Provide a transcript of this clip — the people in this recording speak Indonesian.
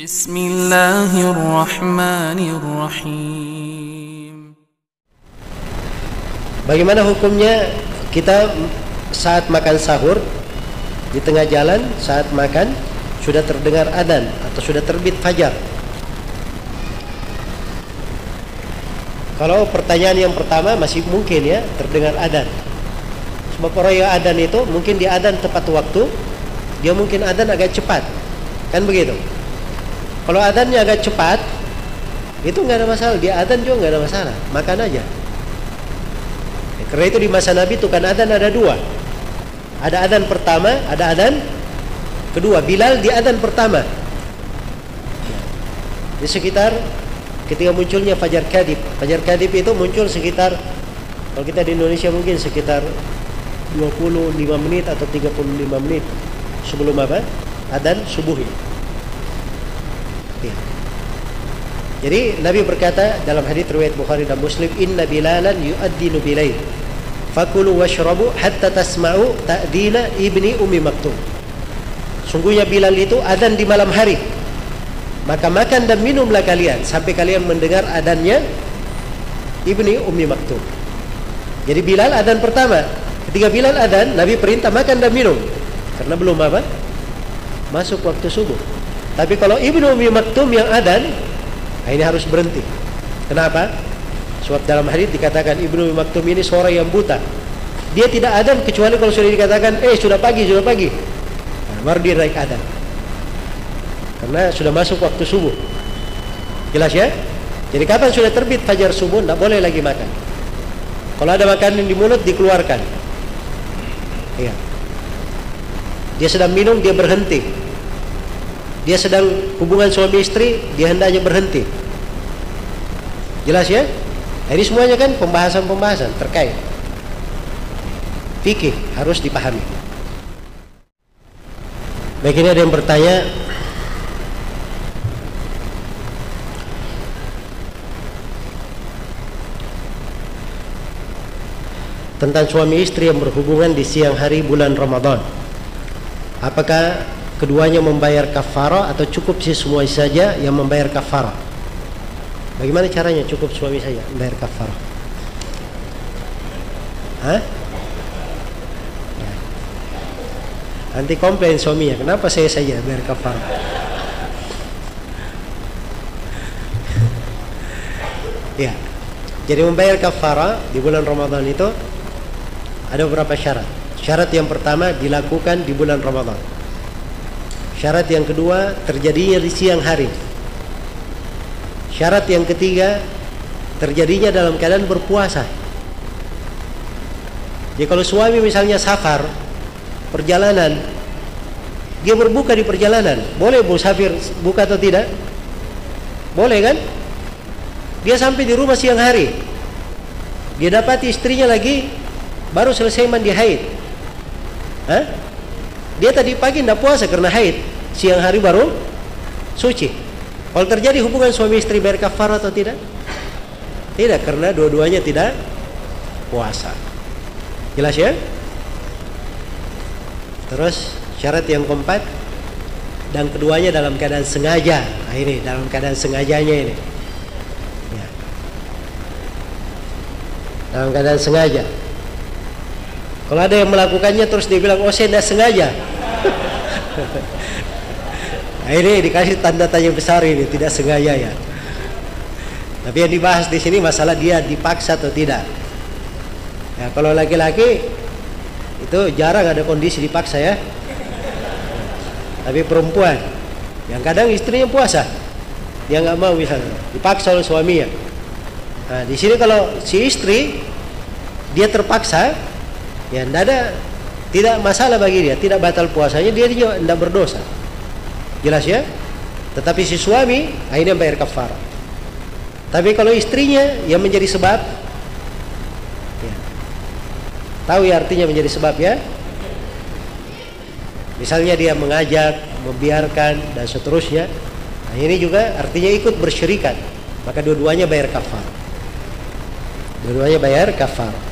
Bismillahirrahmanirrahim. Bagaimana hukumnya kita saat makan sahur di tengah jalan, saat makan sudah terdengar adzan atau sudah terbit fajar? Kalau pertanyaan yang pertama masih mungkin ya terdengar adzan. Sebab orang yang adzan itu mungkin dia adzan tepat waktu, dia mungkin adzan agak cepat, kan begitu. Kalau adzannya agak cepat, itu nggak ada masalah. Dia adzan juga nggak ada masalah, makan aja. Karena itu di masa Nabi itu kan adzan ada dua. Ada adzan pertama, ada adzan kedua. Bilal di adzan pertama. Di sekitar ketika munculnya Fajar Kadib. Fajar Kadib itu muncul sekitar, kalau kita di Indonesia mungkin sekitar 25 menit atau 35 menit sebelum apa? Adzan subuh ini. Ya. Jadi Nabi berkata dalam hadits riwayat Bukhari dan Muslim, "Inna Bilalan yu'adzinu bilail. Fakulu washrabu hatta tasma'u ta'dina ibni Ummi Maktum." Sungguhnya Bilal itu adzan di malam hari. Maka makan dan minumlah kalian sampai kalian mendengar adzannya ibni Ummi Maktum. Jadi Bilal adzan pertama. Ketika Bilal adzan, Nabi perintah makan dan minum karena belum apa? Masuk waktu subuh. Tapi kalau ibnu Ummi Maktum yang adzan, ini harus berhenti. Kenapa? Sebab dalam hadits dikatakan ibnu Ummi Maktum ini seorang yang buta. Dia tidak adzan kecuali kalau sudah dikatakan sudah pagi, sudah pagi. Nah, baru dia naik adzan. Karena sudah masuk waktu subuh. Jelas ya? Jadi kapan sudah terbit fajar subuh, tidak boleh lagi makan. Kalau ada makanan di mulut dikeluarkan. Iya. Dia sedang minum, dia berhenti. Dia sedang hubungan suami istri, dia hendaknya berhenti. Jelas ya? Ini semuanya kan pembahasan-pembahasan terkait fikih harus dipahami. Baik, ini ada yang bertanya, tentang suami istri yang berhubungan di siang hari bulan Ramadan. Apakah keduanya membayar kafarah atau cukup si suami saja yang membayar kafarah? Bagaimana caranya cukup suami saja membayar kafarah? Hah? Ya. Nanti komplain suaminya, kenapa saya saja bayar kafarah? Ya. Jadi membayar kafarah di bulan Ramadan itu ada beberapa syarat. Syarat yang pertama dilakukan di bulan Ramadan. Syarat yang kedua terjadinya di siang hari. Syarat yang ketiga terjadinya dalam keadaan berpuasa. Jadi kalau suami misalnya safar, perjalanan, dia berbuka di perjalanan, boleh musafir buka atau tidak? Boleh kan? Dia sampai di rumah siang hari, dia dapati istrinya lagi baru selesai mandi haid. Hah? Dia tadi pagi tidak puasa karena haid, siang hari baru suci. Kalau terjadi hubungan suami istri bayar kafarah atau tidak? Tidak, karena dua-duanya tidak puasa. Jelas ya? Terus syarat yang keempat, dan keduanya dalam keadaan sengaja. Nah, ini dalam keadaan sengajanya ini. Ya. Dalam keadaan sengaja. Kalau ada yang melakukannya terus dia bilang, saya tidak sengaja. Nah, ini dikasih tanda tanya besar ini, tidak sengaja ya. Tapi yang dibahas di sini masalah dia dipaksa atau tidak. Ya, kalau laki-laki itu jarang ada kondisi dipaksa ya. Tapi perempuan yang kadang istrinya puasa, dia nggak mau misalnya, dipaksa oleh suaminya. Nah, di sini kalau si istri dia terpaksa, ya tidak masalah bagi dia, tidak batal puasanya, dia juga tidak berdosa. Jelas ya? Tetapi si suami akhirnya bayar kafarah. Tapi kalau istrinya yang menjadi sebab, ya, tahu ya artinya menjadi sebab ya? Misalnya dia mengajak, membiarkan dan seterusnya. Nah, ini juga artinya ikut bersyirikat. Maka dua-duanya bayar kafarah. Dua-duanya bayar kafarah.